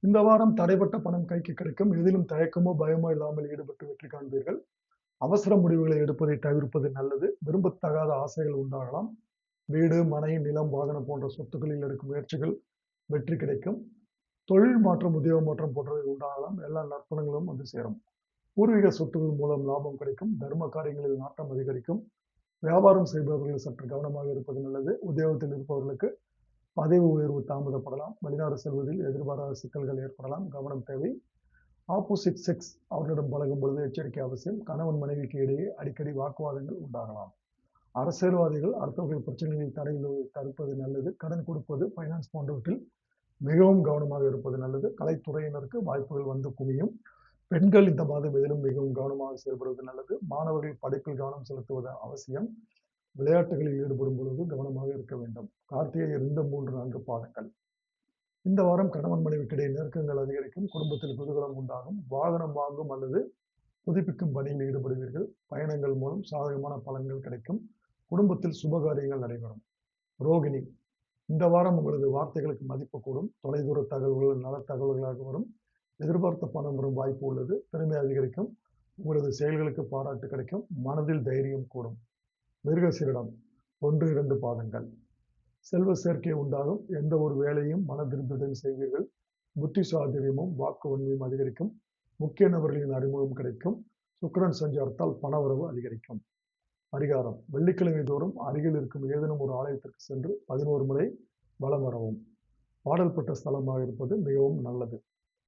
இந்த வாரம் தடைப்பட்ட பணம் கைக்கு கிடைக்கும். எதிலும் தயக்கமோ, பயமோ இல்லாமல் ஈடுபட்டு வெற்றி காண்பீர்கள். அவசர முடிவுகளை எடுப்பதை தவிர்ப்பது நல்லது. விரும்பத்தகாத ஆசைகள் உண்டாகலாம். வீடு, மனை, நிலம், வாகனம் போன்ற சொத்துக்களில் எடுக்கும் முயற்சிகள் வெற்றி கிடைக்கும். தொழில் மாற்றம், உத்தியோக மாற்றம் போன்றவை உண்டாகலாம். எல்லா நற்பலன்களும் வந்து சேரும். பூர்வீக சொத்துக்கள் மூலம் லாபம் கிடைக்கும். தர்ம காரியங்களில் நாட்டம் அதிகரிக்கும். வியாபாரம் செய்பவர்கள் சற்று கவனமாக இருப்பது நல்லது. உத்தியோகத்தில் இருப்பவர்களுக்கு பதவி உயர்வு தாமதப்படலாம். வெளிநாடு செல்வதில் எதிர்பாராத சிக்கல்கள் ஏற்படலாம். கவனம் தேவை. ஆப்போசிட் செக்ஸ் அவர்களிடம் பழகும் பொழுது எச்சரிக்கை அவசியம். கணவன் மனைவிக்கு இடையே அடிக்கடி வாக்குவாதங்கள் உண்டாகலாம். அரசியல்வாதிகள் அடுத்தவர்கள் பிரச்சனைகளில் தலையிடுவதை தடுப்பது நல்லது. கடன் கொடுப்பது, பைனான்ஸ் போன்றவற்றில் மிகவும் கவனமாக இருப்பது நல்லது. கலைத்துறையினருக்கு வாய்ப்புகள் வந்து குவியும். பெண்கள் இந்த மாதம் எதிலும் மிகவும் கவனமாக செயல்படுவது நல்லது. மாணவர்கள் படிப்பில் கவனம் செலுத்துவது அவசியம். விளையாட்டுகளில் ஈடுபடும் பொழுது கவனமாக இருக்க வேண்டும். கார்த்திகை 2, 3, 4 பாதங்கள். இந்த வாரம் கணவன் மனைவிக்கிடையே நெருக்கங்கள் அதிகரிக்கும். குடும்பத்தில் குதூகலம் உண்டாகும். வாகனம் வாங்கும் அல்லது புதுப்பிக்கும் பணியில் ஈடுபடுவீர்கள். பயணங்கள் மூலம் சாதகமான பலன்கள் கிடைக்கும். குடும்பத்தில் சுபகாரியங்கள் நடைபெறும். ரோகிணி, இந்த வாரம் உங்களது வார்த்தைகளுக்கு மதிப்பு கூடும். தொலைதூர தகவல்கள் நல தகவல்களாக வரும். எதிர்பார்த்த பணம் வரும் வாய்ப்பு உள்ளது. திறமை அதிகரிக்கும். உங்களது செயல்களுக்கு பாராட்டு கிடைக்கும். மனதில் தைரியம் கூடும். மிருகசீரிடம் 1, 2 பாதங்கள். செல்வ சேர்க்கை உண்டாகும். எந்த ஒரு வேலையும் மன திருப்தியுடன் செய்வீர்கள். புத்தி சாதுரியமும் வாக்கு வன்மையும் அதிகரிக்கும். முக்கிய நபர்களின் அறிமுகம் கிடைக்கும். சுக்கிரன் சஞ்சாரத்தால் பணவரவு அதிகரிக்கும். பரிகாரம்: வெள்ளிக்கிழமை தோறும் அருகில் இருக்கும் ஏதேனும் ஒரு ஆலயத்திற்கு சென்று 11 முறை வலம் வரவும். பாடல் பெற்ற ஸ்தலமாக இருப்பது மிகவும் நல்லது.